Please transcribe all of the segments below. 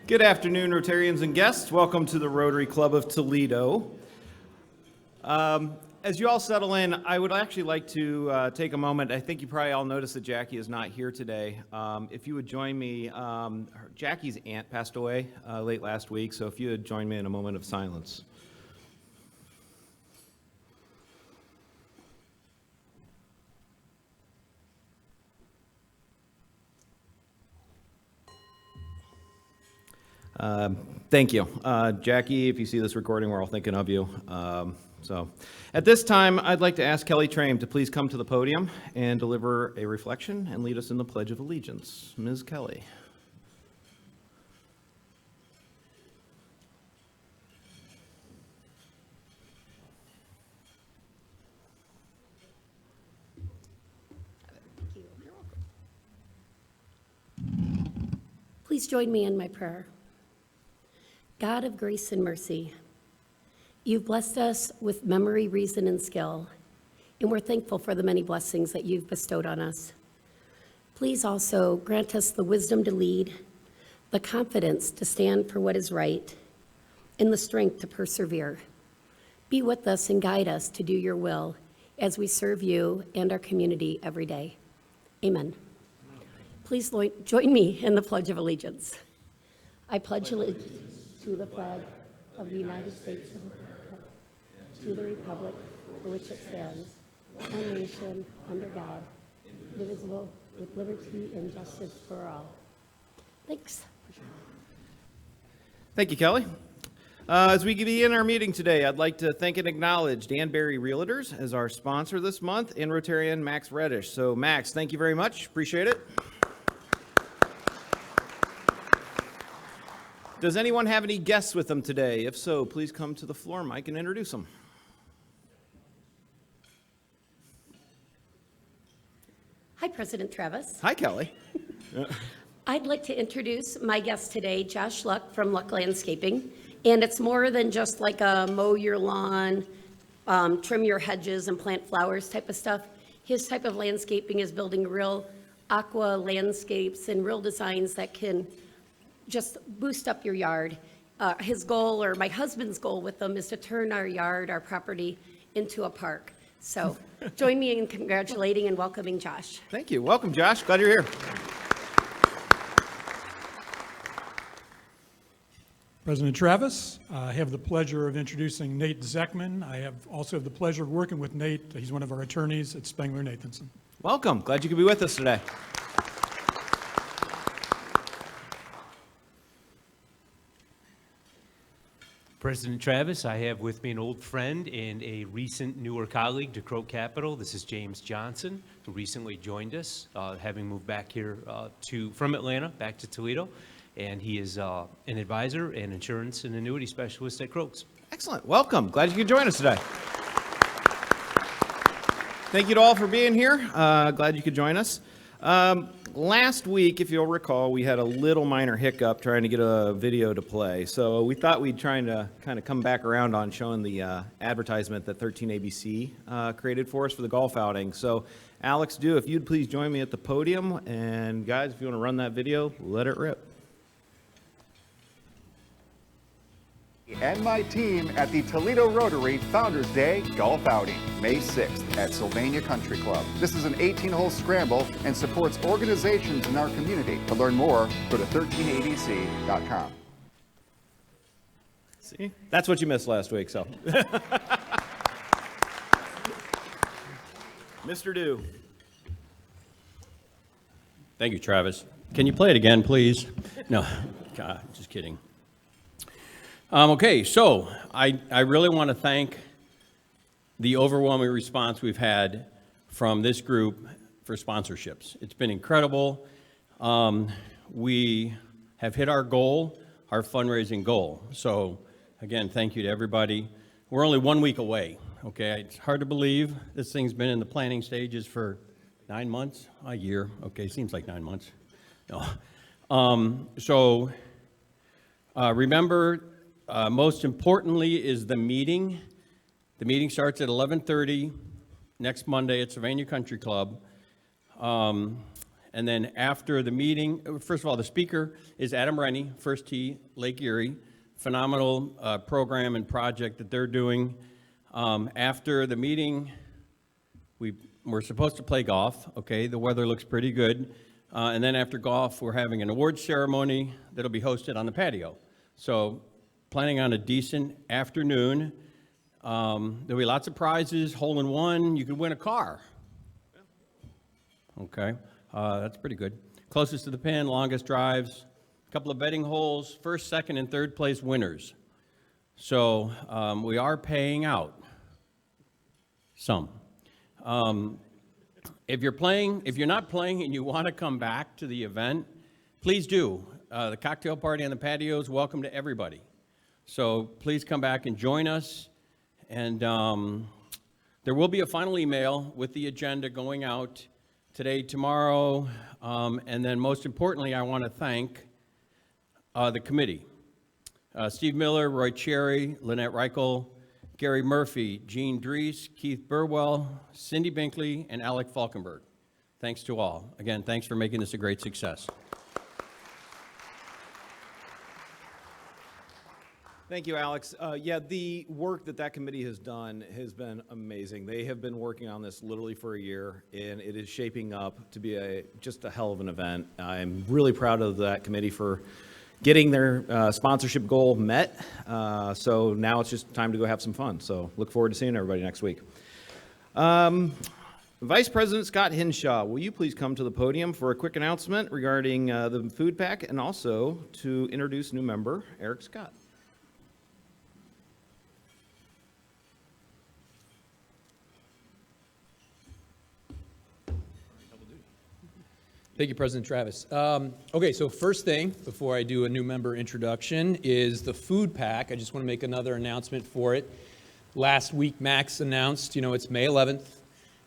Good afternoon, Rotarians and guests. Welcome to the Rotary Club of Toledo. As you all settle in, I would actually like to take a moment. I think you probably all noticed that Jackie is not here today. If you would join me, Jackie's aunt passed away late last week, so if you would join me in a moment of silence. Thank you. Jackie, if you see this recording, we're all thinking of you. So at this time, I'd like to ask Kelly Trame to please come to the podium and deliver a reflection and lead us in the Pledge of Allegiance. Ms. Kelly. Please join me in my prayer. God of grace and mercy, you've blessed us with memory, reason, and skill, and we're thankful for the many blessings that you've bestowed on us. Please also grant us the wisdom to lead, the confidence to stand for what is right, and the strength to persevere. Be with us and guide us to do your will as we serve you and our community every day. Amen. Please join me in the Pledge of Allegiance. I pledge allegiance to the flag of the United States of America, to the republic for which it stands, one nation, under God, indivisible, with liberty and justice for all. Thanks. Thank you, Kelly. As we begin our meeting today, I'd like to thank and acknowledge Danbury Realtors as our sponsor this month and Rotarian Max Reddish. So Max, thank you very much. Appreciate it. Does anyone have any guests with them today? If so, please come to the floor, Mike, and introduce them. Hi, President Travis. Hi, Kelly. I'd like to introduce my guest today, Josh Luck from Luck Landscaping. And it's more than just like a mow your lawn, trim your hedges and plant flowers type of stuff. His type of landscaping is building real aqua landscapes and real designs that can just boost up your yard. His goal, or my husband's goal with them, is to turn our yard, our property, into a park. So join me in congratulating and welcoming Josh. Thank you. Welcome, Josh. Glad you're here. President Travis, I have the pleasure of introducing Nate Zeckman. I also have the pleasure of working with Nate. He's one of our attorneys at Spengler Nathanson. Welcome. Glad you could be with us today. President Travis, I have with me an old friend and a recent newer colleague to Crow Capital. This is James Johnson, who recently joined us, having moved back here from Atlanta back to Toledo. And he is an advisor and insurance and annuity specialist at Croaks. Excellent. Welcome. Glad you could join us today. Thank you to all for being here. Glad you could join us. Last week, if you'll recall, we had a little minor hiccup trying to get a video to play. So we thought we'd try to kind of come back around on showing the advertisement that 13ABC created for us for the golf outing. So Alex, if you'd please join me at the podium. And guys, if you want to run that video, let it rip. And my team at the Toledo Rotary Founders Day Golf Outing, May 6th at Sylvania Country Club. This is an 18-hole scramble and supports organizations in our community. To learn more, go to 13abc.com. See, that's what you missed last week, so. Mr. Dew. Thank you, Travis. Can you play it again, please? No, God, just kidding. Okay, so I really want to thank the overwhelming response we've had from this group for sponsorships. It's been incredible. We have hit our goal, our fundraising goal. So again, thank you to everybody. We're only 1 week away, okay? It's hard to believe this thing's been in the planning stages for 9 months, a year. Okay, seems like 9 months. No. Remember, most importantly is the meeting. The meeting starts at 11:30 next Monday at Sylvania Country Club. And And then after the meeting, first of all, the speaker is Adam Rennie, First Tee, Lake Erie. Phenomenal program and project that they're doing. After the meeting, we're supposed to play golf, okay? The weather looks pretty good. And then after golf, we're having an awards ceremony that'll be hosted on the patio. So planning on a decent afternoon. There'll be lots of prizes, hole-in-one, you could win a car. Okay, that's pretty good. Closest to the pin, longest drives, a couple of betting holes, first, second, and third place winners. So we are paying out some. If you're not playing and you want to come back to the event, please do. The cocktail party on the patio is welcome to everybody. So please come back and join us. And there will be a final email with the agenda going out today, tomorrow, and then most importantly, I want to thank the committee. Steve Miller, Roy Cherry, Lynette Reichel, Gary Murphy, Gene Dries, Keith Burwell, Cindy Binkley, and Alec Falkenberg. Thanks to all. Again, thanks for making this a great success. Thank you, Alex. Yeah, the work that committee has done has been amazing. They have been working on this literally for a year, and it is shaping up to be just a hell of an event. I'm really proud of that committee for getting their sponsorship goal met. So now it's just time to go have some fun. So look forward to seeing everybody next week. Vice President Scott Hinshaw, will you please come to the podium for a quick announcement regarding the food pack and also to introduce new member Eric Scott. Thank you, President Travis. Okay, so first thing, before I do a new member introduction, is the food pack. I just want to make another announcement for it. Last week, Max announced, it's May 11th.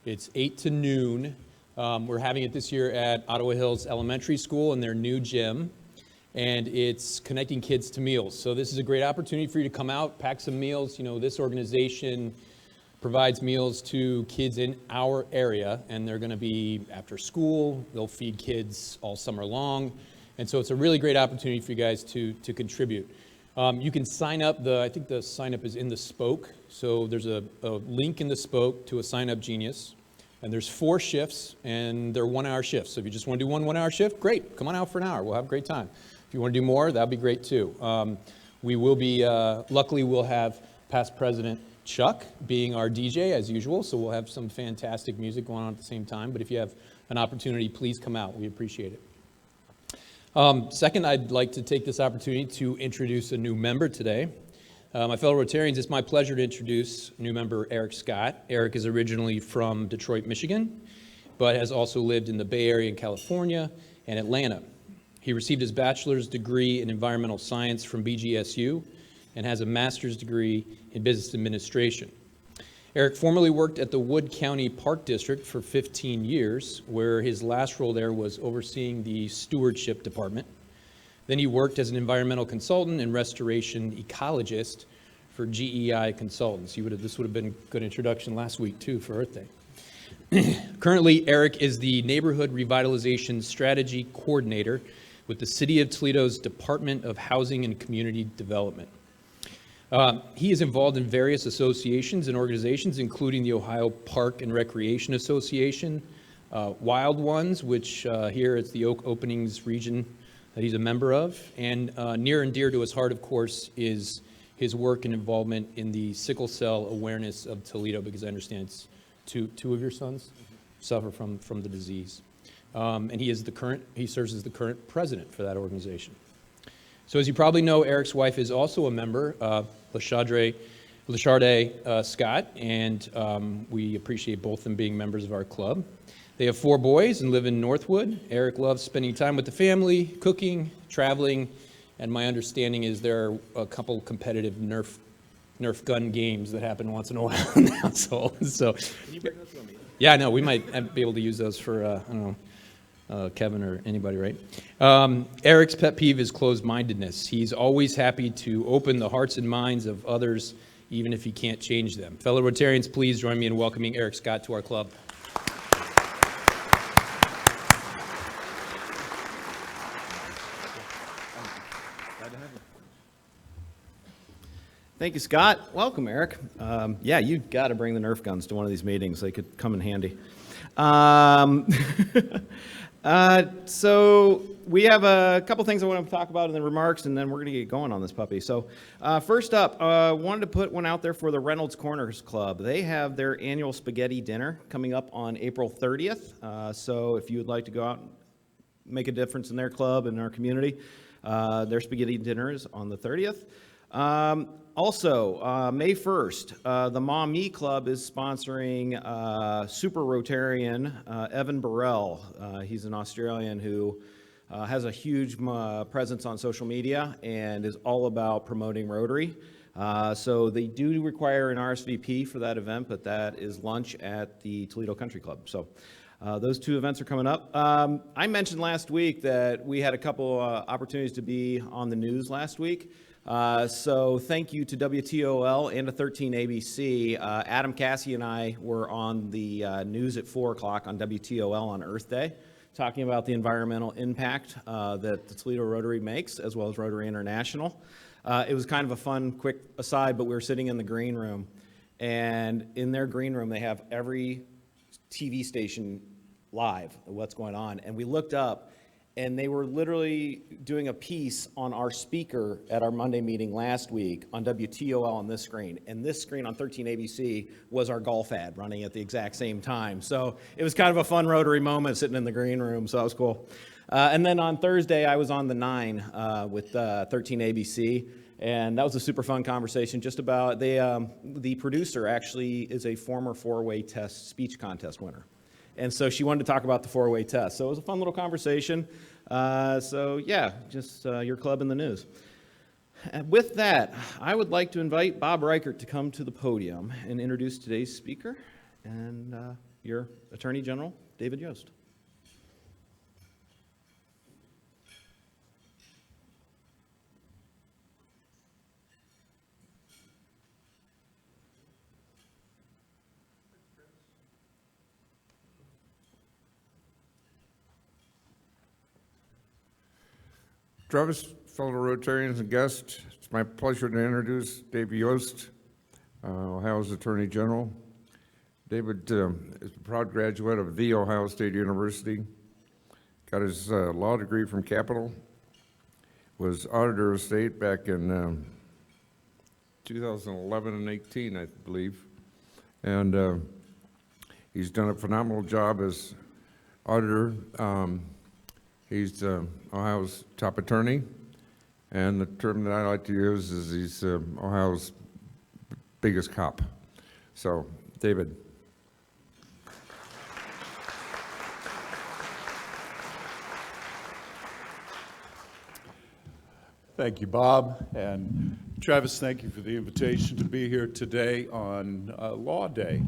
It's 8 to noon. We're having it this year at Ottawa Hills Elementary School in their new gym, and it's connecting kids to meals. So this is a great opportunity for you to come out, pack some meals. This organization provides meals to kids in our area, and they're going to be after school. They'll feed kids all summer long, and so it's a really great opportunity for you guys to contribute. You can sign up. I think the sign up is in the spoke, so there's a link in the spoke to a sign up Genius, and there's 4 shifts, and they're 1-hour shifts. So if you just want to do one 1-hour shift, great, come on out for an hour. We'll have a great time. If you want to do more, that'd be great too. We will be luckily we'll have past president Chuck being our DJ as usual, so we'll have some fantastic music going on at the same time. But if you have an opportunity, please come out. We appreciate it. Second, I'd like to take this opportunity to introduce a new member today. My fellow Rotarians, it's my pleasure to introduce new member Eric Scott. Eric is originally from Detroit, Michigan, but has also lived in the Bay Area in California and Atlanta. He received his bachelor's degree in environmental science from BGSU and has a master's degree in business administration. Eric formerly worked at the Wood County Park District for 15 years, where his last role there was overseeing the stewardship department. Then he worked as an environmental consultant and restoration ecologist for GEI Consultants. This would have been a good introduction last week too for Earth Day. Currently, Eric is the Neighborhood Revitalization Strategy Coordinator with the City of Toledo's Department of Housing and Community Development. He is involved in various associations and organizations, including the Ohio Park and Recreation Association, Wild Ones, which here it's the Oak Openings region that he's a member of, and near and dear to his heart, of course, is his work and involvement in the sickle cell awareness of Toledo, because I understand it's two of your sons suffer from the disease. And he serves as the current president for that organization. So as you probably know, Eric's wife is also a member, Lashardé Scott, and we appreciate both of them being members of our club. They have 4 boys and live in Northwood. Eric loves spending time with the family, cooking, traveling, and my understanding is there are a couple competitive Nerf gun games that happen once in a while in the household. So, can you bring those to a meeting? Yeah, no, we might be able to use those for, I don't know, Kevin or anybody, right? Eric's pet peeve is closed-mindedness. He's always happy to open the hearts and minds of others, even if he can't change them. Fellow Rotarians, please join me in welcoming Eric Scott to our club. Thank you, Scott. Welcome, Eric. Yeah, you got to bring the Nerf guns to one of these meetings. They could come in handy. So we have a couple things I want to talk about in the remarks, and then we're going to get going on this puppy. So first up, wanted to put one out there for the Reynolds Corners Club. They have their annual spaghetti dinner coming up on April 30th. So if you would like to go out and make a difference in their club and our community, their spaghetti dinner is on the 30th. Also, May 1st, the Ma Me Club is sponsoring Super Rotarian Evan Burrell. He's an Australian who has a huge presence on social media and is all about promoting Rotary. So they do require an RSVP for that event, but that is lunch at the Toledo Country Club. So those two events are coming up. I mentioned last week that we had a couple opportunities to be on the news last week. So thank you to WTOL and to 13 ABC. Adam Cassie and I were on the news at 4 o'clock on WTOL on Earth Day, talking about the environmental impact that the Toledo Rotary makes, as well as Rotary International. It was kind of a fun, quick aside, but we were sitting in the green room, and in their green room, they have every TV station live, what's going on, and we looked up, and they were literally doing a piece on our speaker at our Monday meeting last week on WTOL on this screen. And this screen on 13 ABC was our golf ad running at the exact same time. So it was kind of a fun Rotary moment sitting in the green room, so that was cool. And then on Thursday, I was on the 9 with 13 ABC. And that was a super fun conversation just about, the producer actually is a former four-way test speech contest winner. And so she wanted to talk about the four-way test. So it was a fun little conversation. So yeah, just your club in the news. And with that, I would like to invite Bob Reichert to come to the podium and introduce today's speaker and your Attorney General, David Yost. Travis, fellow Rotarians and guests, it's my pleasure to introduce David Yost, Ohio's Attorney General. David is a proud graduate of The Ohio State University, got his law degree from Capitol, was Auditor of State back in 2011 and 18, I believe, and he's done a phenomenal job as auditor. He's Ohio's top attorney, and the term that I like to use is he's Ohio's biggest cop. So, David. Thank you, Bob. And Travis, thank you for the invitation to be here today on Law Day.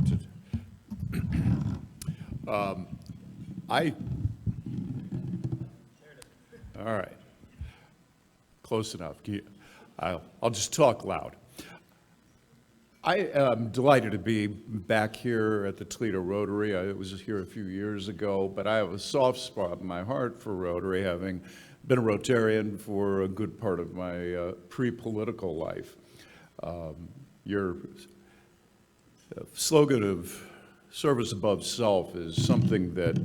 All right, close enough. I'll just talk loud. I am delighted to be back here at the Toledo Rotary. I was here a few years ago, but I have a soft spot in my heart for Rotary, having been a Rotarian for a good part of my pre-political life. Your slogan of service above self is something that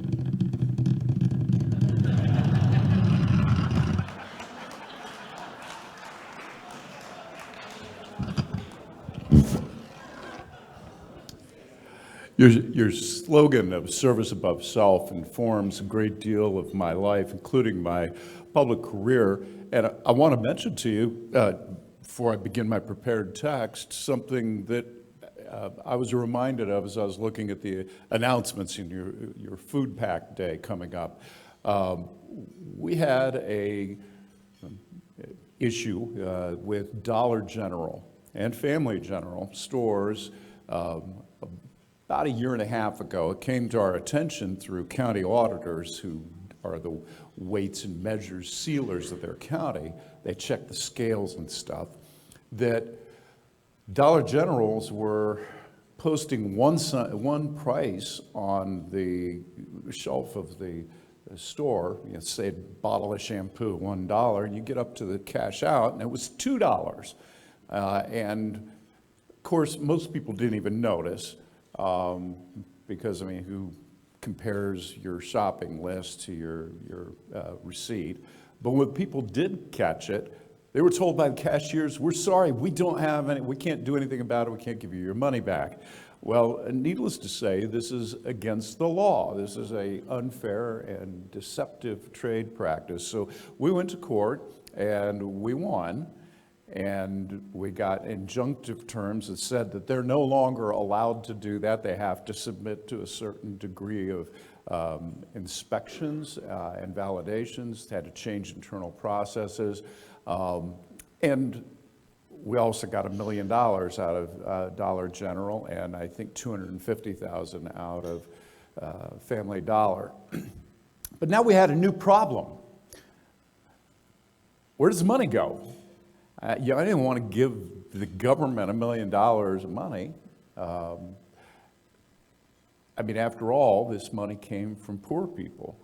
Your slogan of service above self informs a great deal of my life, including my public career. And I want to mention to you, before I begin my prepared text, something that I was reminded of as I was looking at the announcements in your food pack day coming up. We had a issue with Dollar General and Family General stores about a year and a half ago. It came to our attention through county auditors, who are the weights and measures sealers of their county. They check the scales and stuff, that Dollar Generals were posting one price on the shelf of the store. You know, say a bottle of shampoo, $1. You get up to the cash out, and it was $2. And of course, most people didn't even notice because, I mean, who compares your shopping list to your receipt? But when people did catch it, they were told by the cashiers, we're sorry, we can't do anything about it, we can't give you your money back. Well, needless to say, this is against the law. This is an unfair and deceptive trade practice. So we went to court and we won, and we got injunctive terms that said that they're no longer allowed to do that. They have to submit to a certain degree of inspections and validations, had to change internal processes. And we also got $1 million out of Dollar General, and I think $250,000 out of Family Dollar. But now we had a new problem. Where does the money go? I didn't want to give the government $1 million of money. I mean, after all, this money came from poor people.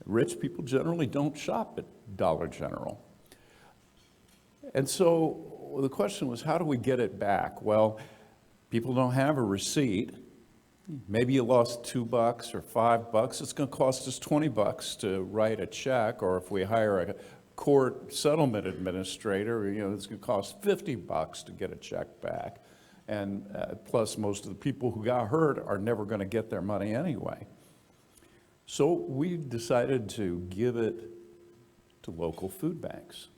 Rich people generally don't shop at Dollar General. And so the question was, how do we get it back? Well, people don't have a receipt. Maybe you lost $2 or $5. It's going to cost us $20 to write a check, or if we hire a court settlement administrator, it's going to cost $50 to get a check back. And plus, most of the people who got hurt are never going to get their money anyway. So we decided to give it to local food banks.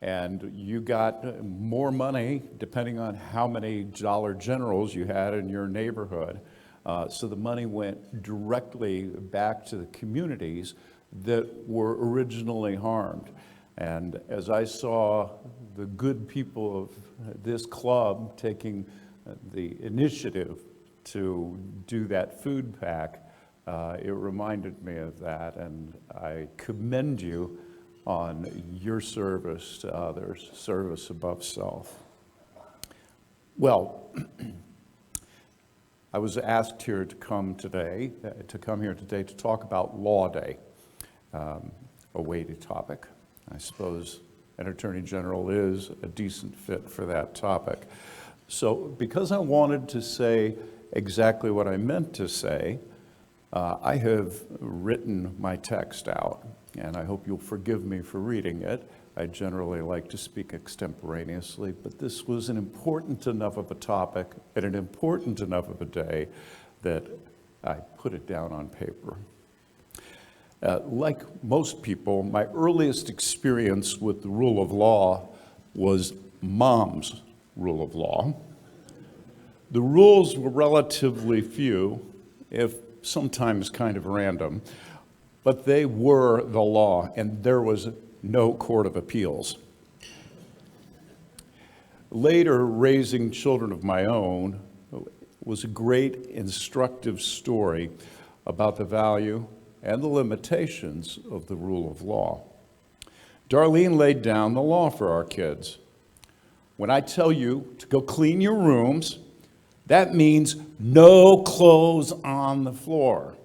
And you got more money depending on how many Dollar Generals you had in your neighborhood. So the money went directly back to the communities that were originally harmed. And as I saw the good people of this club taking the initiative to do that food pack, it reminded me of that, and I commend you on your service to others, service above self. Well, I was asked here to come here today to talk about Law Day, a weighty topic. I suppose an Attorney General is a decent fit for that topic. So because I wanted to say exactly what I meant to say, I have written my text out, and I hope you'll forgive me for reading it. I generally like to speak extemporaneously, but this was an important enough of a topic and an important enough of a day that I put it down on paper. Like most people, my earliest experience with the rule of law was Mom's rule of law. The rules were relatively few, if sometimes kind of random, but they were the law, and there was no court of appeals. Later, raising children of my own was a great instructive story about the value and the limitations of the rule of law. Darlene laid down the law for our kids. When I tell you to go clean your rooms, that means no clothes on the floor.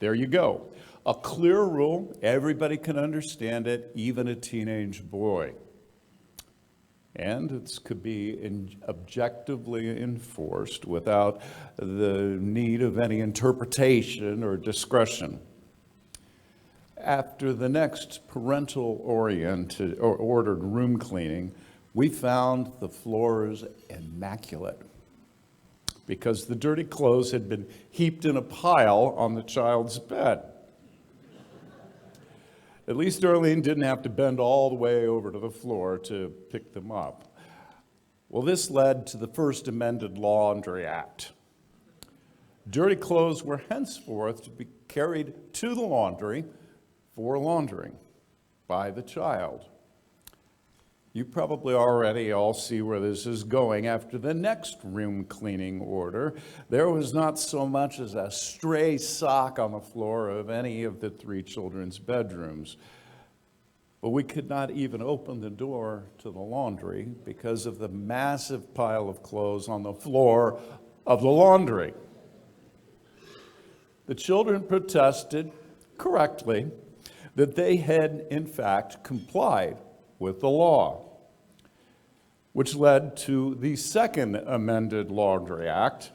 There you go. A clear rule, everybody can understand it, even a teenage boy. And it could be objectively enforced without the need of any interpretation or discretion. After the next parental-oriented or ordered room cleaning, we found the floors immaculate because the dirty clothes had been heaped in a pile on the child's bed. At least Darlene didn't have to bend all the way over to the floor to pick them up. Well, this led to the first amended Laundry Act. Dirty clothes were henceforth to be carried to the laundry for laundering by the child. You probably already all see where this is going. After the next room cleaning order, there was not so much as a stray sock on the floor of any of the 3 children's bedrooms. But we could not even open the door to the laundry because of the massive pile of clothes on the floor of the laundry. The children protested correctly that they had, in fact, complied with the law. which led to the second amended Laundry Act.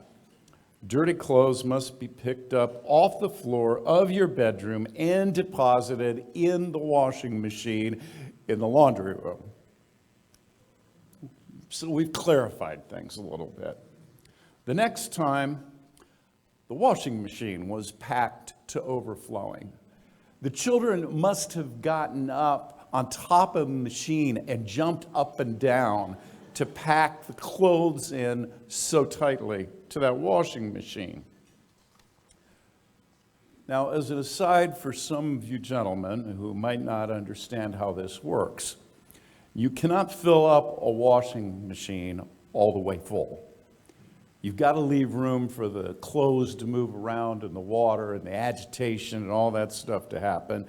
Dirty clothes must be picked up off the floor of your bedroom and deposited in the washing machine in the laundry room. So we've clarified things a little bit. The next time, the washing machine was packed to overflowing. The children must have gotten up on top of the machine and jumped up and down to pack the clothes in so tightly to that washing machine. Now, as an aside for some of you gentlemen who might not understand how this works, you cannot fill up a washing machine all the way full. You've got to leave room for the clothes to move around in the water and the agitation and all that stuff to happen.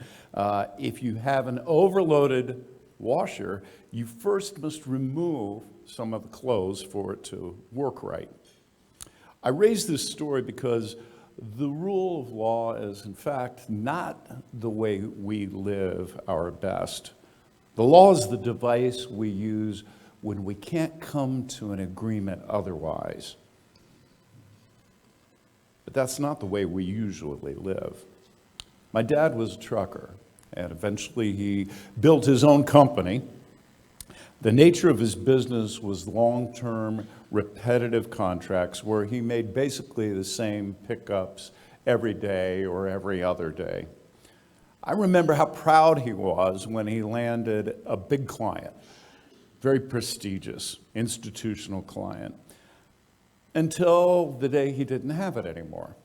If you have an overloaded washer, you first must remove some of the clothes for it to work right. I raise this story because the rule of law is, in fact, not the way we live our best. The law is the device we use when we can't come to an agreement otherwise. But that's not the way we usually live. My dad was a trucker, and eventually he built his own company. The nature of his business was long-term, repetitive contracts where he made basically the same pickups every day or every other day. I remember how proud he was when he landed a big client, very prestigious, institutional client, until the day he didn't have it anymore.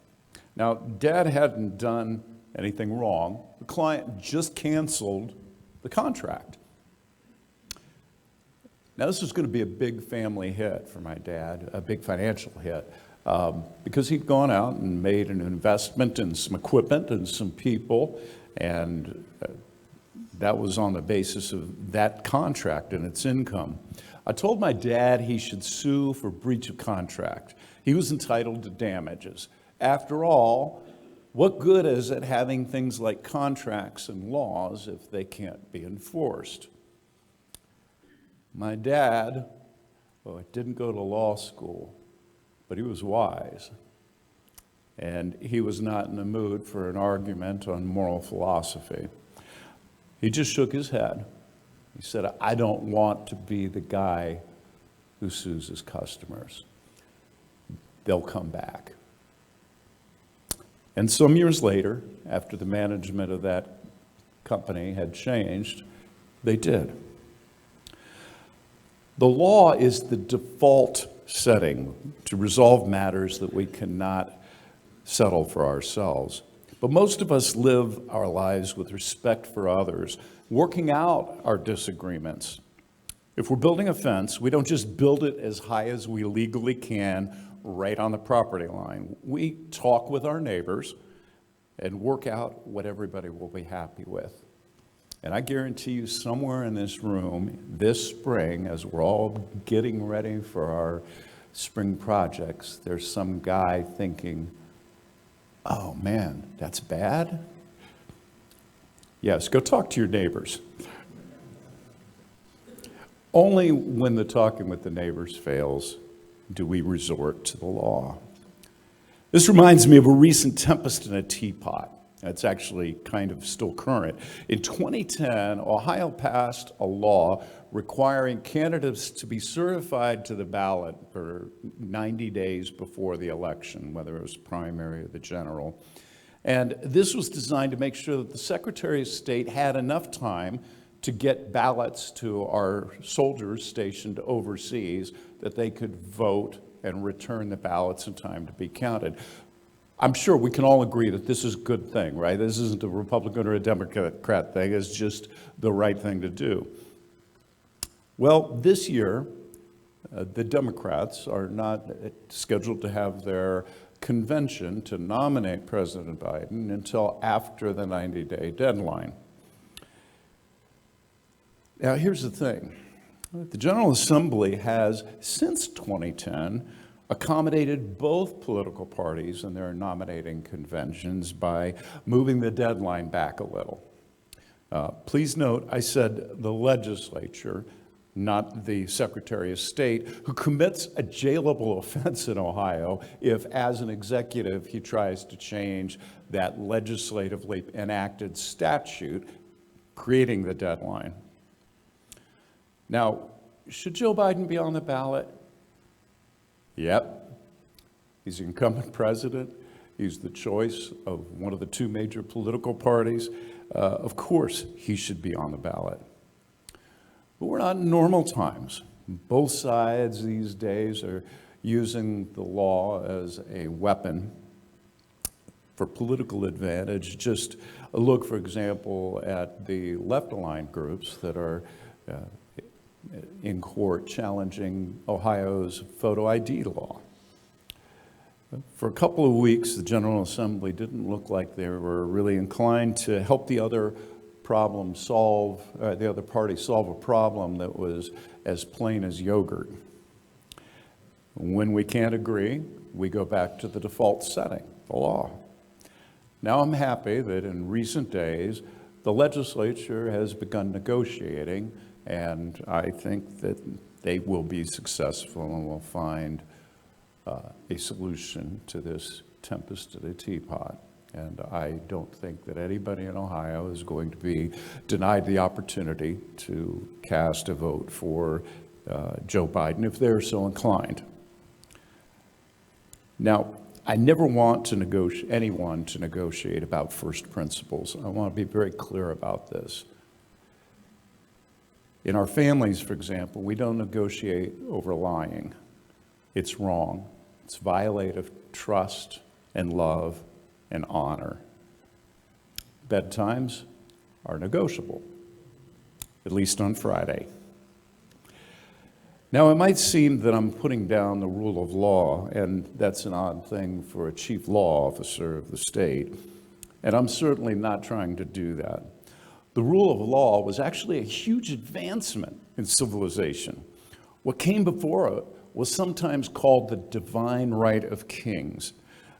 Now, Dad hadn't done anything wrong. The client just canceled the contract. Now, this was going to be a big family hit for my dad, a big financial hit, because he'd gone out and made an investment in some equipment and some people, and that was on the basis of that contract and its income. I told my dad he should sue for breach of contract. He was entitled to damages. After all, what good is it having things like contracts and laws if they can't be enforced? My dad, well, didn't go to law school, but he was wise. And he was not in the mood for an argument on moral philosophy. He just shook his head. He said, I don't want to be the guy who sues his customers. They'll come back. And some years later, after the management of that company had changed, they did. The law is the default setting to resolve matters that we cannot settle for ourselves. But most of us live our lives with respect for others, working out our disagreements. If we're building a fence, we don't just build it as high as we legally can right on the property line. We talk with our neighbors and work out what everybody will be happy with. And I guarantee you somewhere in this room this spring, as we're all getting ready for our spring projects, there's some guy thinking, oh man, that's bad? Yes, go talk to your neighbors. Only when the talking with the neighbors fails do we resort to the law. This reminds me of a recent tempest in a teapot. That's actually kind of still current. In 2010, Ohio passed a law requiring candidates to be certified to the ballot for 90 days before the election, whether it was primary or the general. And this was designed to make sure that the Secretary of State had enough time to get ballots to our soldiers stationed overseas that they could vote and return the ballots in time to be counted. I'm sure we can all agree that this is a good thing, right? This isn't a Republican or a Democrat thing. It's just the right thing to do. Well, this year, the Democrats are not scheduled to have their convention to nominate President Biden until after the 90-day deadline. Now, here's the thing. The General Assembly has, since 2010, accommodated both political parties in their nominating conventions by moving the deadline back a little. Please note, I said the legislature. not the Secretary of State, who commits a jailable offense in Ohio if, as an executive, he tries to change that legislatively enacted statute creating the deadline. Now, should Joe Biden be on the ballot? Yep. He's the incumbent president. He's the choice of one of the two major political parties. Of course, he should be on the ballot. But we're not in normal times. Both sides these days are using the law as a weapon for political advantage. Just look, for example, at the left-aligned groups that are in court challenging Ohio's photo ID law. For a couple of weeks, the General Assembly didn't look like they were really inclined to help the other party solve a problem that was as plain as yogurt. When we can't agree, we go back to the default setting, the law. Now I'm happy that in recent days, the legislature has begun negotiating, and I think that they will be successful and will find a solution to this tempest in a teapot. And I don't think that anybody in Ohio is going to be denied the opportunity to cast a vote for Joe Biden if they're so inclined. Now, I never want to anyone to negotiate about first principles. I want to be very clear about this. In our families, for example, we don't negotiate over lying. It's wrong. It's violate of trust and love and honor. Bedtimes are negotiable, at least on Friday. Now, it might seem that I'm putting down the rule of law, and that's an odd thing for a chief law officer of the state, and I'm certainly not trying to do that. The rule of law was actually a huge advancement in civilization. What came before it was sometimes called the divine right of kings.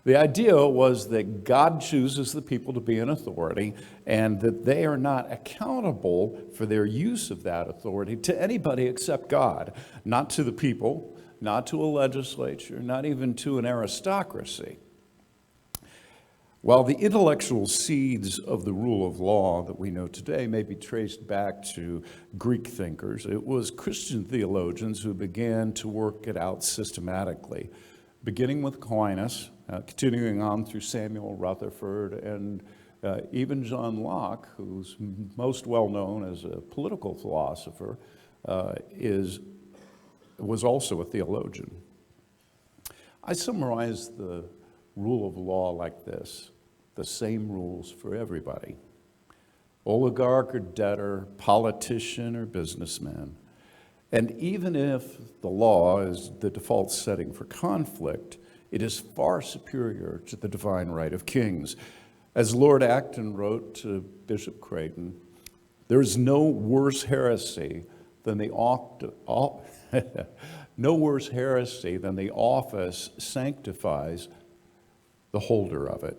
The idea was that God chooses the people to be in authority and that they are not accountable for their use of that authority to anybody except God, not to the people, not to a legislature, not even to an aristocracy. While the intellectual seeds of the rule of law that we know today may be traced back to Greek thinkers, it was Christian theologians who began to work it out systematically, beginning with Aquinas, continuing on through Samuel Rutherford, and even John Locke, who's most well known as a political philosopher, was also a theologian. I summarize the rule of law like this: the same rules for everybody. Oligarch or debtor, politician or businessman. And even if the law is the default setting for conflict, it is far superior to the divine right of kings. As Lord Acton wrote to Bishop Creighton, there is no worse heresy than the office sanctifies the holder of it.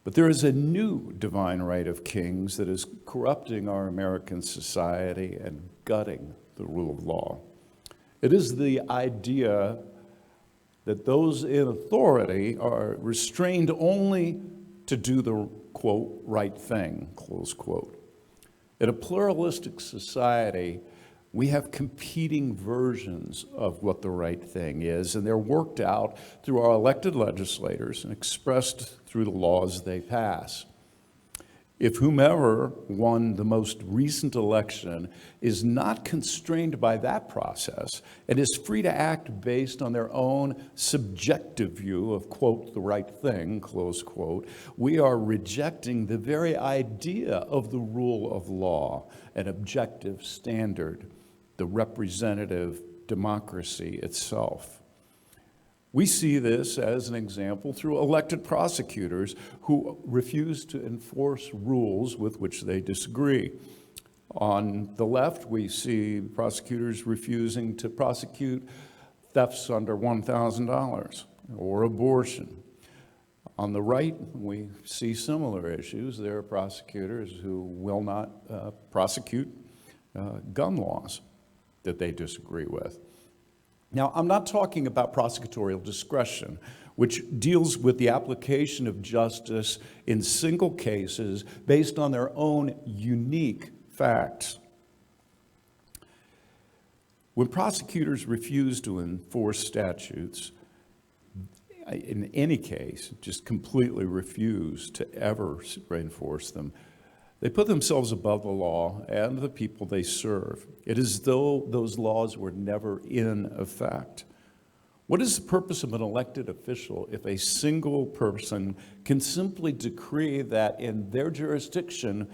But there is a new divine right of kings that is corrupting our American society and gutting the rule of law. It is the idea that those in authority are restrained only to do the, quote, right thing, close quote. In a pluralistic society, we have competing versions of what the right thing is, and they're worked out through our elected legislators and expressed through the laws they pass. If whomever won the most recent election is not constrained by that process and is free to act based on their own subjective view of, quote, the right thing, close quote, we are rejecting the very idea of the rule of law, an objective standard, the representative democracy itself. We see this as an example through elected prosecutors who refuse to enforce rules with which they disagree. On the left, we see prosecutors refusing to prosecute thefts under $1,000 or abortion. On the right, we see similar issues. There are prosecutors who will not prosecute gun laws that they disagree with. Now, I'm not talking about prosecutorial discretion, which deals with the application of justice in single cases based on their own unique facts. When prosecutors refuse to enforce statutes, in any case, just completely refuse to ever enforce them, they put themselves above the law and the people they serve. It is as though those laws were never in effect. What is the purpose of an elected official if a single person can simply decree that in their jurisdiction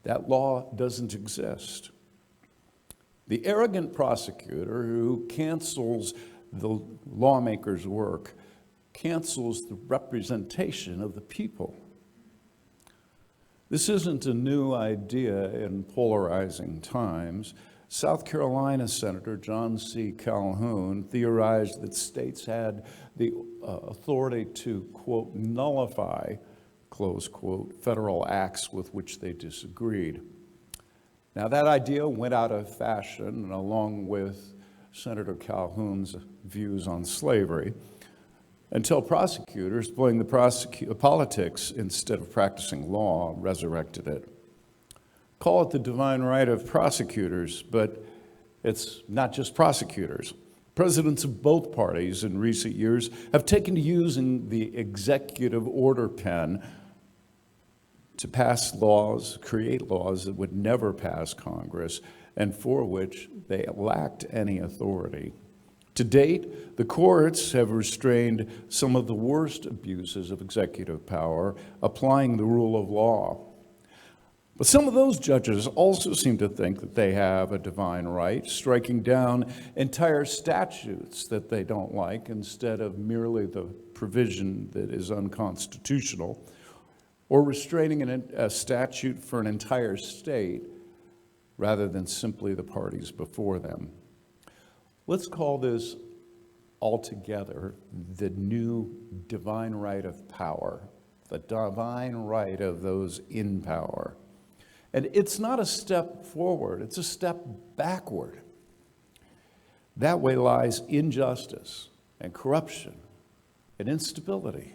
that law doesn't exist? The arrogant prosecutor who cancels the lawmaker's work cancels the representation of the people. This isn't a new idea in polarizing times. South Carolina Senator John C. Calhoun theorized that states had the authority to, quote, nullify, close quote, federal acts with which they disagreed. Now, that idea went out of fashion, along with Senator Calhoun's views on slavery, until prosecutors, playing the politics instead of practicing law, resurrected it. Call it the divine right of prosecutors, but it's not just prosecutors. Presidents of both parties in recent years have taken to using the executive order pen to pass laws, create laws that would never pass Congress, and for which they lacked any authority. To date, the courts have restrained some of the worst abuses of executive power, applying the rule of law. But some of those judges also seem to think that they have a divine right, striking down entire statutes that they don't like instead of merely the provision that is unconstitutional, or restraining a statute for an entire state rather than simply the parties before them. Let's call this altogether the new divine right of power, the divine right of those in power. And it's not a step forward, it's a step backward. That way lies injustice and corruption and instability.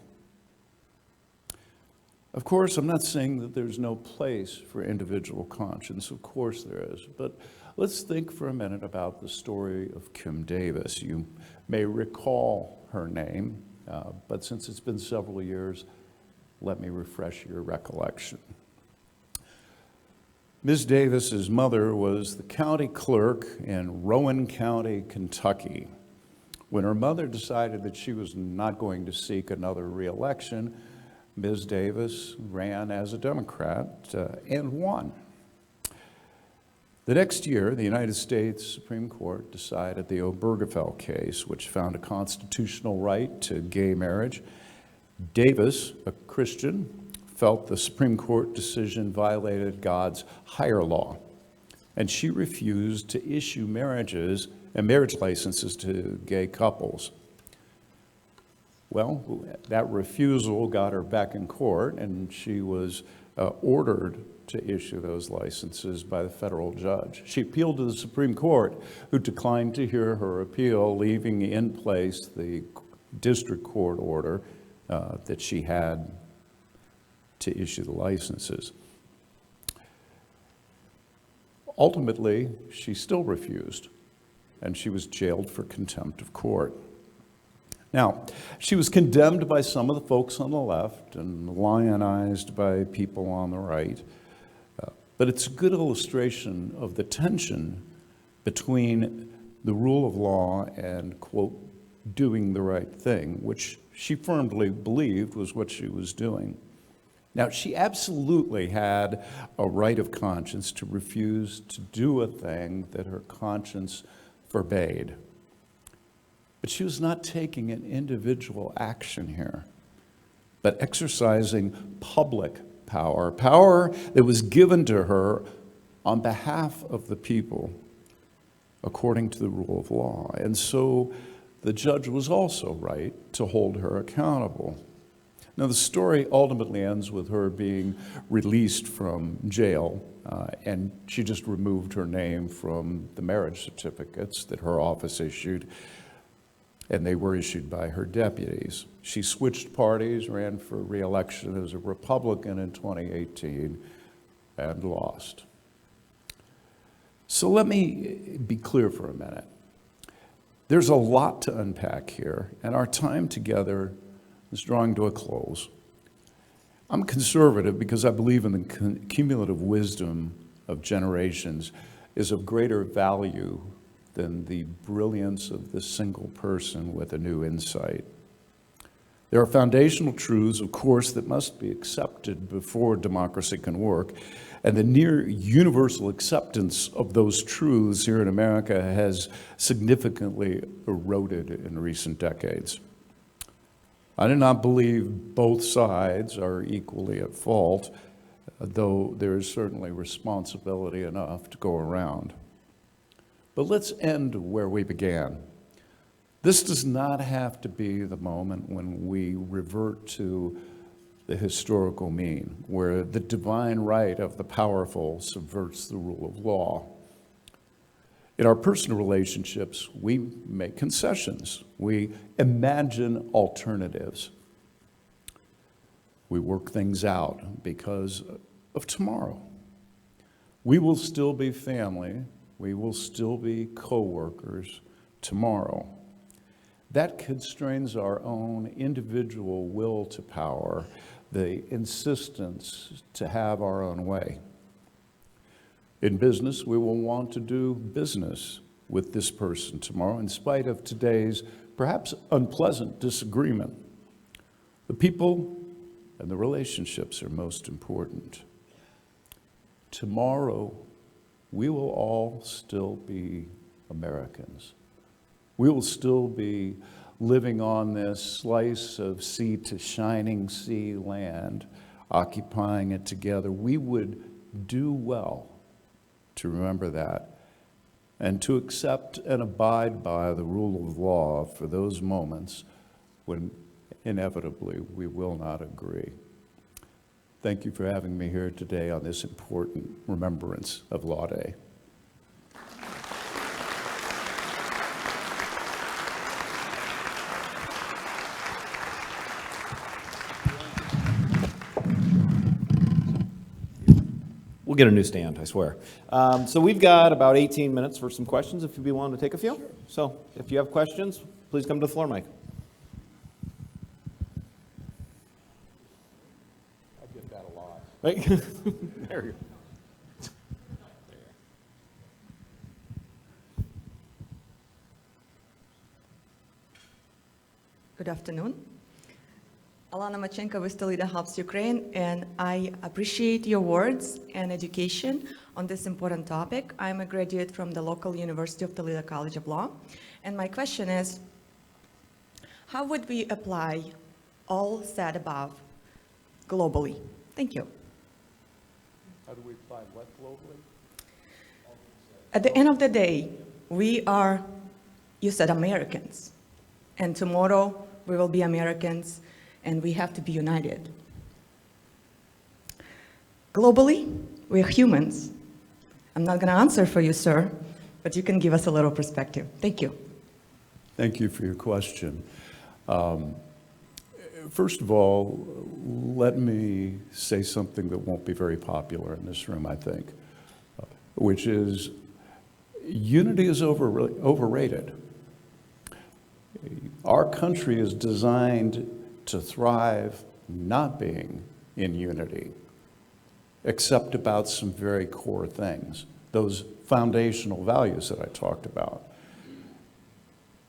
Of course, I'm not saying that there's no place for individual conscience. Of course there is. But let's think for a minute about the story of Kim Davis. You may recall her name, but since it's been several years, let me refresh your recollection. Ms. Davis's mother was the county clerk in Rowan County, Kentucky. When her mother decided that she was not going to seek another re-election, Ms. Davis ran as a Democrat and won. The next year, the United States Supreme Court decided the Obergefell case, which found a constitutional right to gay marriage. Davis, a Christian, felt the Supreme Court decision violated God's higher law, and she refused to issue marriage licenses to gay couples. Well, that refusal got her back in court, and she was ordered to issue those licenses by the federal judge. She appealed to the Supreme Court, who declined to hear her appeal, leaving in place the district court order that she had to issue the licenses. Ultimately, she still refused, and she was jailed for contempt of court. Now, she was condemned by some of the folks on the left and lionized by people on the right, but it's a good illustration of the tension between the rule of law and, quote, doing the right thing, which she firmly believed was what she was doing. Now, she absolutely had a right of conscience to refuse to do a thing that her conscience forbade. But she was not taking an individual action here, but exercising public power, power that was given to her on behalf of the people, according to the rule of law. And so the judge was also right to hold her accountable. Now, the story ultimately ends with her being released from jail, and she just removed her name from the marriage certificates that her office issued, and they were issued by her deputies. She switched parties, ran for re-election as a Republican in 2018, and lost. So let me be clear for a minute. There's a lot to unpack here, and our time together is drawing to a close. I'm conservative because I believe in the cumulative wisdom of generations is of greater value than the brilliance of the single person with a new insight. There are foundational truths, of course, that must be accepted before democracy can work, and the near universal acceptance of those truths here in America has significantly eroded in recent decades. I do not believe both sides are equally at fault, though there is certainly responsibility enough to go around. But let's end where we began. This does not have to be the moment when we revert to the historical mean, where the divine right of the powerful subverts the rule of law. In our personal relationships, we make concessions. We imagine alternatives. We work things out because of tomorrow. We will still be family. We will still be co-workers tomorrow. That constrains our own individual will to power, the insistence to have our own way. In business, we will want to do business with this person tomorrow, in spite of today's perhaps unpleasant disagreement. The people and the relationships are most important. Tomorrow, we will all still be Americans. We will still be living on this slice of sea to shining sea land, occupying it together. We would do well to remember that and to accept and abide by the rule of law for those moments when inevitably we will not agree. Thank you for having me here today on this important remembrance of Law Day. We'll get a new stand, I swear. So we've got about 18 minutes for some questions, if you'd be willing to take a few. Sure. So if you have questions, please come to the floor mic. I get that a lot. Right? There you go. Good afternoon. Alana Machenko with Toledo Helps Ukraine, and I appreciate your words and education on this important topic. I'm a graduate from the local University of Toledo College of Law, and my question is, how would we apply all said above globally? Thank you. How do we apply what globally? At the end of the day, we are, you said Americans, and tomorrow we will be Americans, and we have to be united. Globally, we're humans. I'm not going to answer for you, sir, but you can give us a little perspective. Thank you. Thank you for your question. First of all, let me say something that won't be very popular in this room, I think, which is unity is overrated. Our country is designed to thrive not being in unity, except about some very core things, those foundational values that I talked about.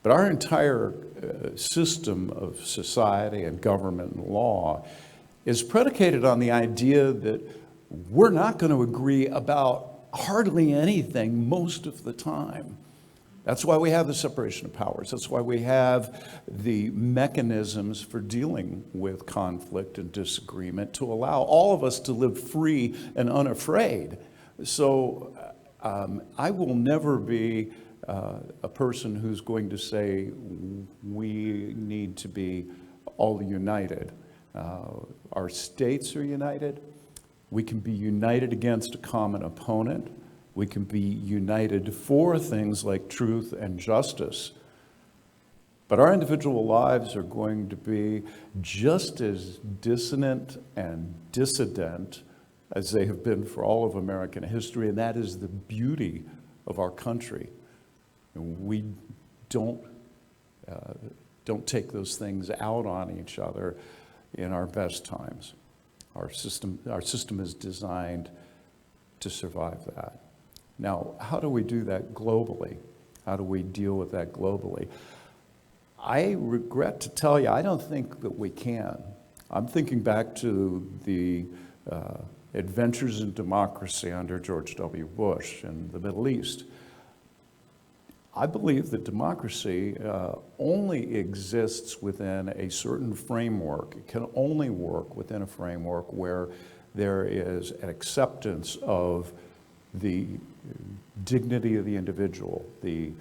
But our entire system of society and government and law is predicated on the idea that we're not going to agree about hardly anything most of the time. That's why we have the separation of powers. That's why we have the mechanisms for dealing with conflict and disagreement to allow all of us to live free and unafraid. So I will never be a person who's going to say we need to be all united. Our states are united. We can be united against a common opponent. We can be united for things like truth and justice. But our individual lives are going to be just as dissonant and dissident as they have been for all of American history, and that is the beauty of our country. And we don't take those things out on each other in our best times. Our system is designed to survive that. Now, how do we do that globally? How do we deal with that globally? I regret to tell you, I don't think that we can. I'm thinking back to the adventures in democracy under George W. Bush in the Middle East. I believe that democracy only exists within a certain framework. It can only work within a framework where there is an acceptance of the dignity of the individual, the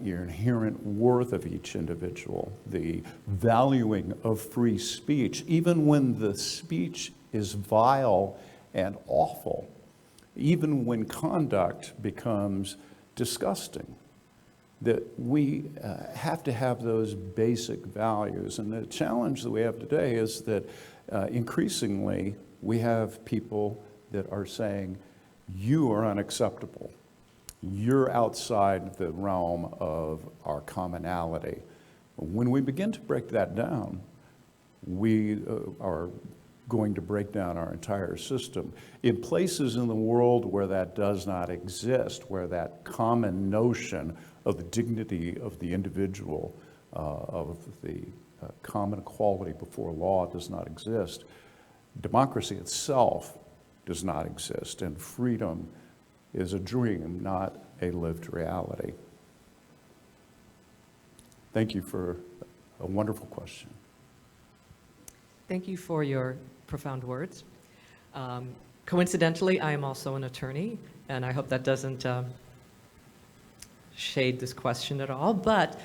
inherent worth of each individual, the valuing of free speech, even when the speech is vile and awful, even when conduct becomes disgusting. That we have to have those basic values. And the challenge that we have today is that increasingly we have people that are saying, you are unacceptable. You're outside the realm of our commonality. When we begin to break that down, we are going to break down our entire system. In places in the world where that does not exist, where that common notion of the dignity of the individual, of the common equality before law does not exist, democracy itself does not exist, and freedom is a dream, not a lived reality. Thank you for a wonderful question. Thank you for your profound words. Coincidentally, I am also an attorney, and I hope that doesn't shade this question at all, but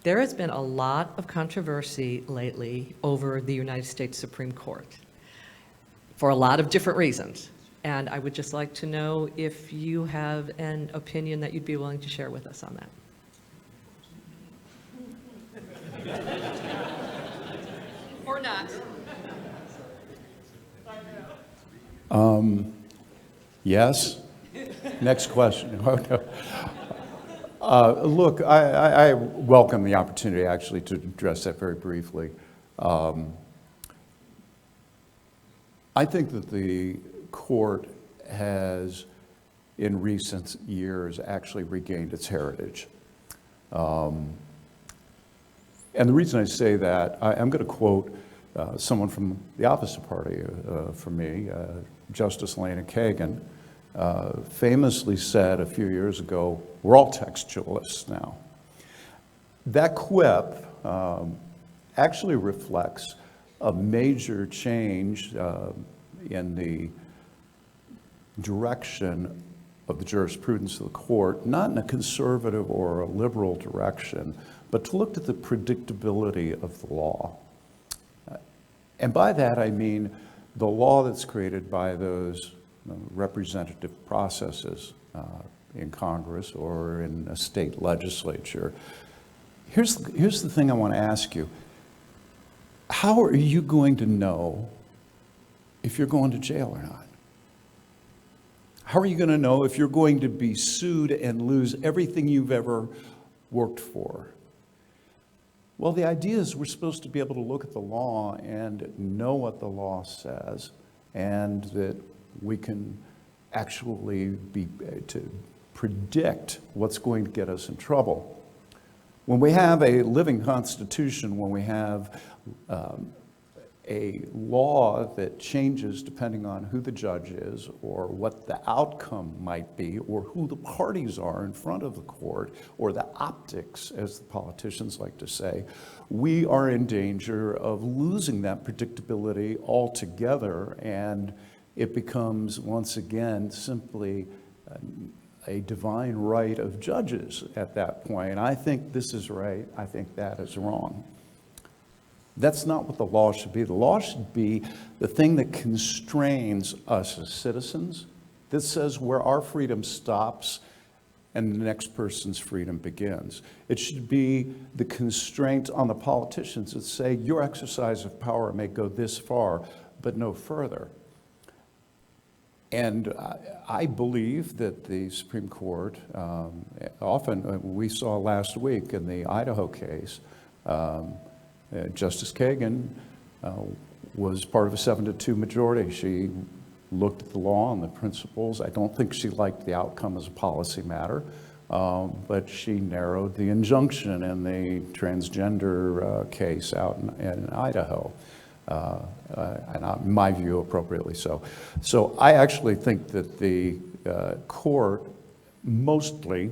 there has been a lot of controversy lately over the United States Supreme Court for a lot of different reasons. And I would just like to know if you have an opinion that you'd be willing to share with us on that. Or not. Yes? Next question. Look, I welcome the opportunity actually to address that very briefly. I think that the court has, in recent years, actually regained its heritage. And the reason I say that, I'm going to quote someone from the opposite party from me, Justice Elena Kagan, famously said a few years ago, we're all textualists now. That quip actually reflects a major change in the direction of the jurisprudence of the court, not in a conservative or a liberal direction, but to look at the predictability of the law. And by that I mean the law that's created by those representative processes in Congress or in a state legislature. Here's the thing I want to ask you. How are you going to know if you're going to jail or not? How are you going to know if you're going to be sued and lose everything you've ever worked for? Well, the idea is we're supposed to be able to look at the law and know what the law says, and that we can actually be to predict what's going to get us in trouble. When we have a living constitution, when we have a law that changes depending on who the judge is or what the outcome might be or who the parties are in front of the court or the optics, as the politicians like to say, we are in danger of losing that predictability altogether, and it becomes once again simply a divine right of judges at that point. I think this is right, I think that is wrong. That's not what the law should be. The law should be the thing that constrains us as citizens, that says where our freedom stops and the next person's freedom begins. It should be the constraint on the politicians that say your exercise of power may go this far, but no further. And I believe that the Supreme Court, often we saw last week in the Idaho case, Justice Kagan was part of a 7-2 majority. She looked at the law and the principles. I don't think she liked the outcome as a policy matter, but she narrowed the injunction in the transgender case out in Idaho. And in my view, appropriately so. So I actually think that the court mostly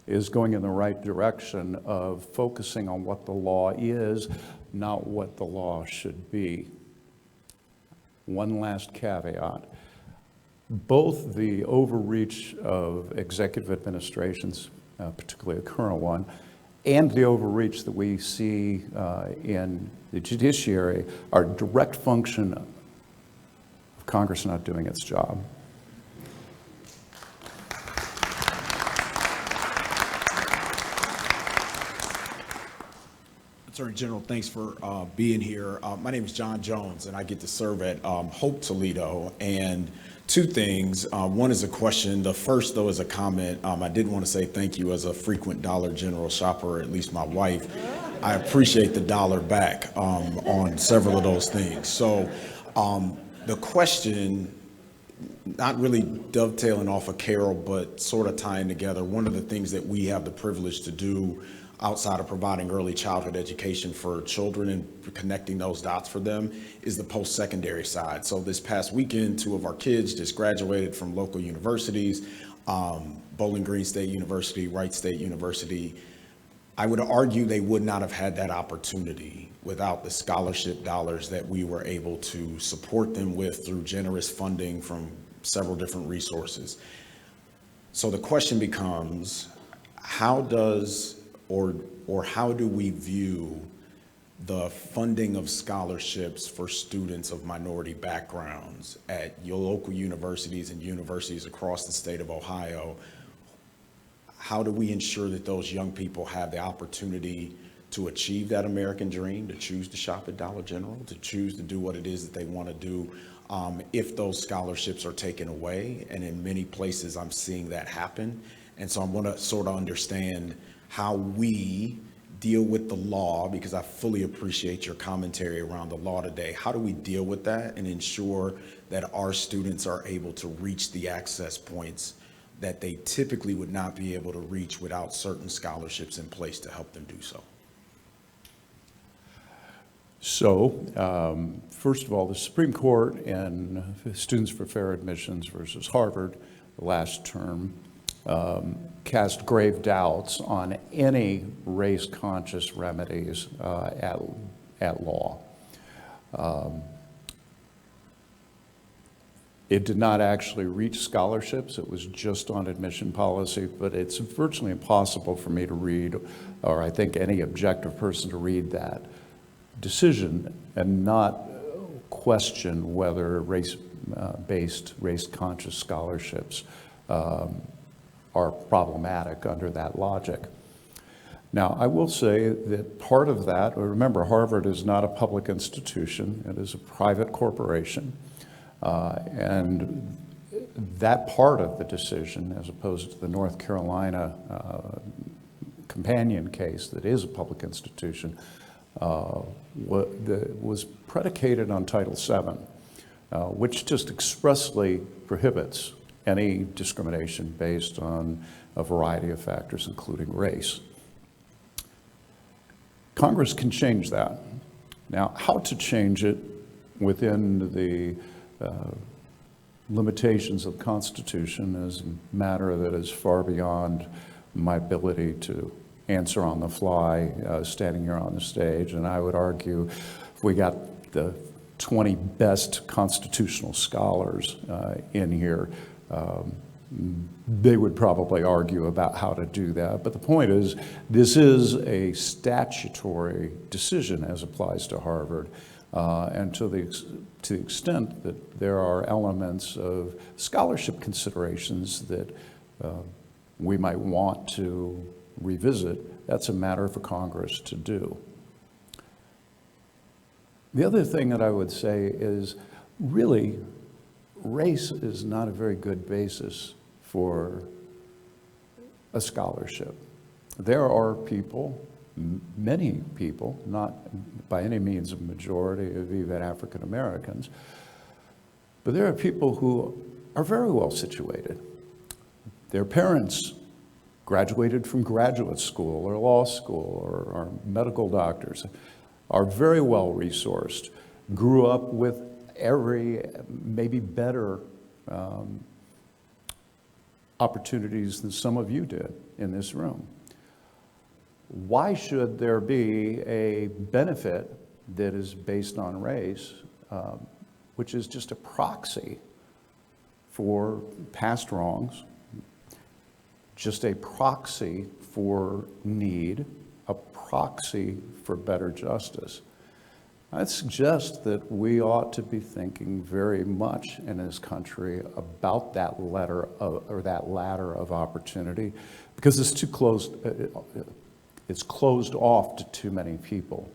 is going in the right direction of focusing on what the law is, not what the law should be. One last caveat. Both the overreach of executive administrations, particularly the current one, and the overreach that we see in the judiciary are a direct function of Congress not doing its job. Attorney General, thanks for being here. My name is John Jones, and I get to serve at Hope Toledo. And two things. One is a question. The first, though, is a comment. I did want to say thank you as a frequent Dollar General shopper, at least my wife. I appreciate the dollar back on several of those things. So the question, not really dovetailing off of Carol, but sort of tying together, one of the things that we have the privilege to do outside of providing early childhood education for children and connecting those dots for them is the post-secondary side. So this past weekend, 2 of our kids just graduated from local universities, Bowling Green State University, Wright State University. I would argue they would not have had that opportunity without the scholarship dollars that we were able to support them with through generous funding from several different resources. So the question becomes, how does or how do we view the funding of scholarships for students of minority backgrounds at your local universities and universities across the state of Ohio? How do we ensure that those young people have the opportunity to achieve that American dream, to choose to shop at Dollar General, to choose to do what it is that they want to do if those scholarships are taken away? And in many places, I'm seeing that happen. And so I want to sort of understand how we deal with the law, because I fully appreciate your commentary around the law today. How do we deal with that and ensure that our students are able to reach the access points that they typically would not be able to reach without certain scholarships in place to help them do so? So, first of all, the Supreme Court in Students for Fair Admissions versus Harvard last term cast grave doubts on any race-conscious remedies at law. It did not actually reach scholarships. It was just on admission policy, but it's virtually impossible for me to read, or I think any objective person to read that decision and not question whether race-based, race-conscious scholarships are problematic under that logic. Now, I will say that part of that, remember, Harvard is not a public institution. It is a private corporation. And that part of the decision, as opposed to the North Carolina companion case that is a public institution, was predicated on Title VII, which just expressly prohibits any discrimination based on a variety of factors, including race. Congress can change that. Now, how to change it within the limitations of the Constitution is a matter that is far beyond my ability to answer on the fly, standing here on the stage. And I would argue if we got the 20 best constitutional scholars in here, they would probably argue about how to do that. But the point is, this is a statutory decision as applies to Harvard. And to the extent that there are elements of scholarship considerations that we might want to revisit, that's a matter for Congress to do. The other thing that I would say is, really, race is not a very good basis for a scholarship. There are people, many people, not by any means a majority of even African Americans, but there are people who are very well situated. Their parents graduated from graduate school or law school or are medical doctors, are very well resourced, grew up with every, maybe better opportunities than some of you did in this room. Why should there be a benefit that is based on race, which is just a proxy for past wrongs, just a proxy for need, a proxy for better justice? I suggest that we ought to be thinking very much in this country about that ladder of opportunity, because it's too closed. It's closed off to too many people.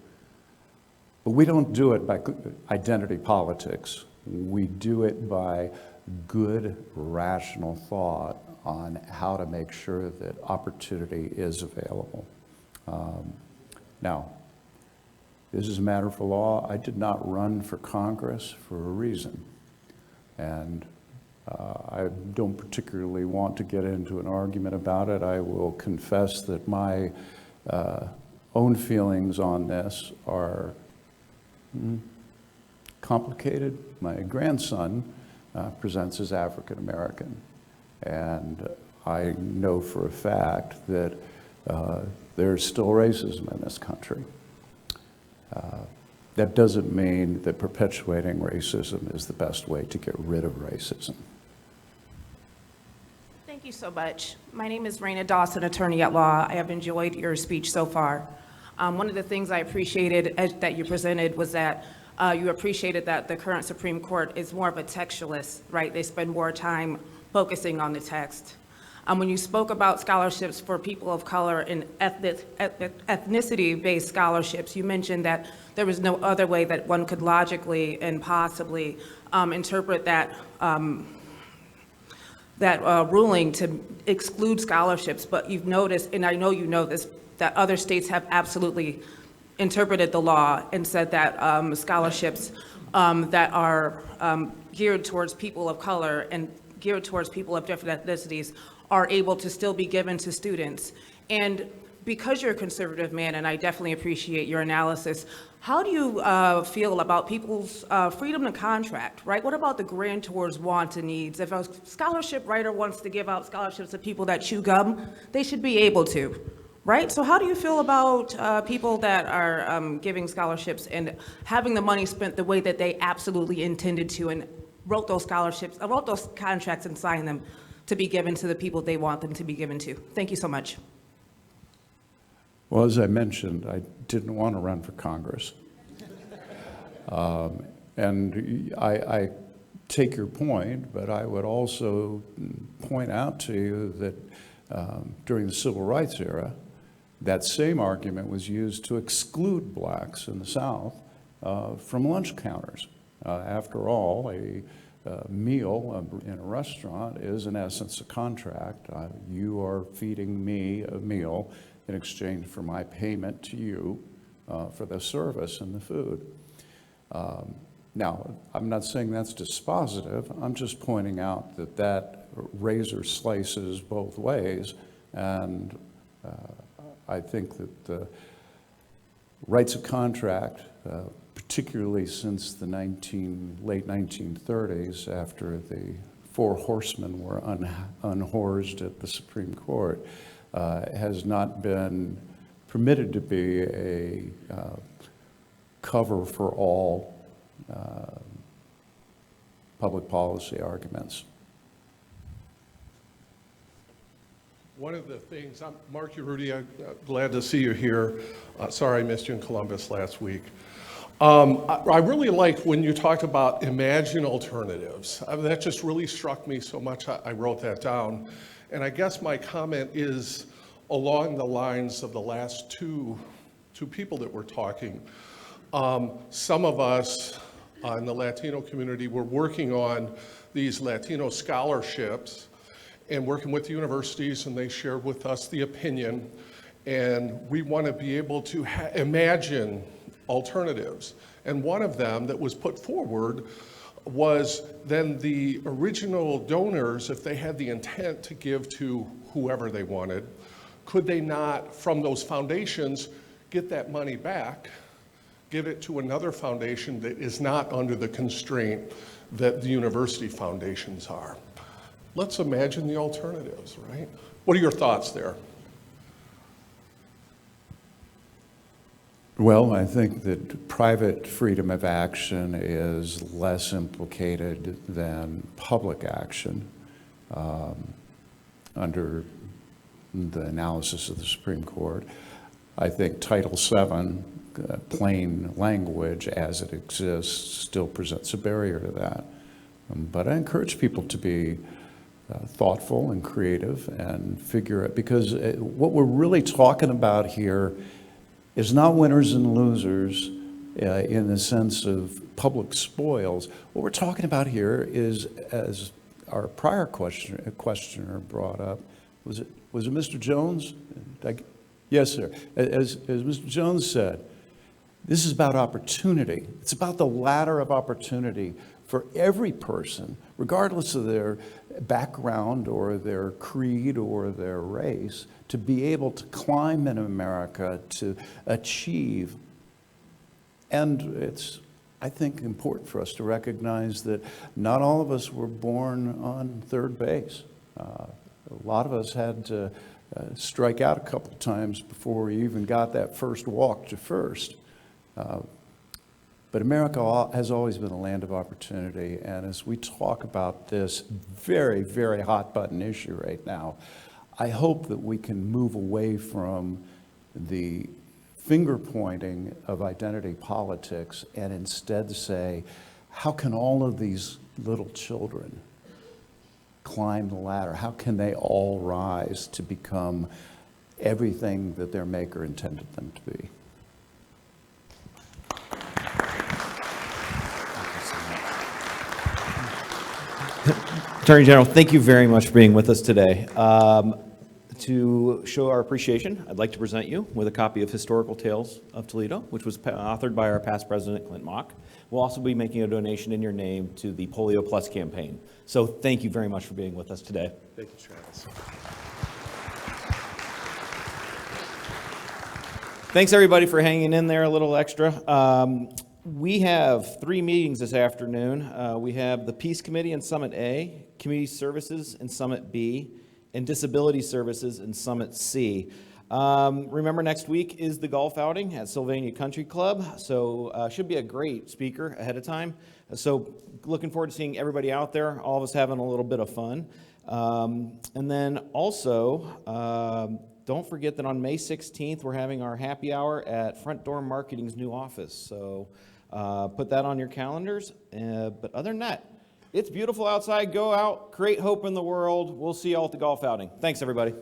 But we don't do it by identity politics. We do it by good, rational thought on how to make sure that opportunity is available. Now, this is a matter for law. I did not run for Congress for a reason. And I don't particularly want to get into an argument about it. I will confess that my own feelings on this are complicated. My grandson presents as African American, and I know for a fact that there's still racism in this country. That doesn't mean that perpetuating racism is the best way to get rid of racism. Thank you so much. My name is Raina Dawson, attorney at law. I have enjoyed your speech so far. One of the things I appreciated that you presented was that you appreciated that the current Supreme Court is more of a textualist, right? They spend more time focusing on the text. When you spoke about scholarships for people of color and ethnicity-based scholarships, you mentioned that there was no other way that one could logically and possibly interpret that ruling to exclude scholarships. But you've noticed, and I know you know this, that other states have absolutely interpreted the law and said that scholarships that are geared towards people of color and geared towards people of different ethnicities are able to still be given to students. And because you're a conservative man, and I definitely appreciate your analysis, how do you feel about people's freedom to contract, right? What about the grantors' wants and needs? If a scholarship writer wants to give out scholarships to people that chew gum, they should be able to, right? So how do you feel about people that are giving scholarships and having the money spent the way that they absolutely intended to and wrote those scholarships, wrote those contracts and signed them to be given to the people they want them to be given to? Thank you so much. Well, as I mentioned, I didn't want to run for Congress. And I take your point, but I would also point out to you that during the Civil Rights era, that same argument was used to exclude blacks in the South from lunch counters. After all, a meal in a restaurant is in essence a contract. You are feeding me a meal in exchange for my payment to you for the service and the food. Now, I'm not saying that's dispositive. I'm just pointing out that that razor slices both ways, and I think that the rights of contract, particularly since the late 1930s, after the four horsemen were unhorsed at the Supreme Court, has not been permitted to be a cover for all public policy arguments. One of the things, I'm Mark Urruti, I'm glad to see you here. Sorry I missed you in Columbus last week. I really like when you talked about imagine alternatives. That just really struck me so much, I wrote that down. And I guess my comment is along the lines of the last two people that were talking. Some of us in the Latino community were working on these Latino scholarships and working with universities, and they shared with us the opinion. And we want to be able to imagine alternatives. And one of them that was put forward was then the original donors, if they had the intent to give to whoever they wanted, could they not, from those foundations, get that money back, give it to another foundation that is not under the constraint that the university foundations are? Let's imagine the alternatives, right? What are your thoughts there? Well, I think that private freedom of action is less implicated than public action under the analysis of the Supreme Court. I think Title VII, plain language as it exists, still presents a barrier to that. But I encourage people to be thoughtful and creative and figure it, because what we're really talking about here is not winners and losers in the sense of public spoils. What we're talking about here is, as our prior questioner brought up, was it Mr. Jones? Yes, sir. As Mr. Jones said, this is about opportunity. It's about the ladder of opportunity for every person, regardless of their background or their creed or their race, to be able to climb in America, to achieve. And it's, I think, important for us to recognize that not all of us were born on third base. A lot of us had to strike out a couple times before we even got that first walk to first. But America has always been a land of opportunity, and as we talk about this very, very hot button issue right now, I hope that we can move away from the finger pointing of identity politics and instead say, how can all of these little children climb the ladder? How can they all rise to become everything that their maker intended them to be? Attorney General, thank you very much for being with us today. To show our appreciation, I'd like to present you with a copy of Historical Tales of Toledo, which was authored by our past president, Clint Mock. We'll also be making a donation in your name to the Polio Plus campaign. So thank you very much for being with us today. Thank you, Travis. Thanks, everybody, for hanging in there a little extra. We have 3 meetings this afternoon. We have the Peace Committee in Summit A, Community Services in Summit B, and Disability Services in Summit C. Remember, next week is the golf outing at Sylvania Country Club, so should be a great speaker ahead of time. So looking forward to seeing everybody out there, all of us having a little bit of fun. And then also, don't forget that on May 16th, we're having our happy hour at Front Door Marketing's new office. So put that on your calendars. But other than that, it's beautiful outside. Go out, create hope in the world. We'll see you all at the golf outing. Thanks, everybody.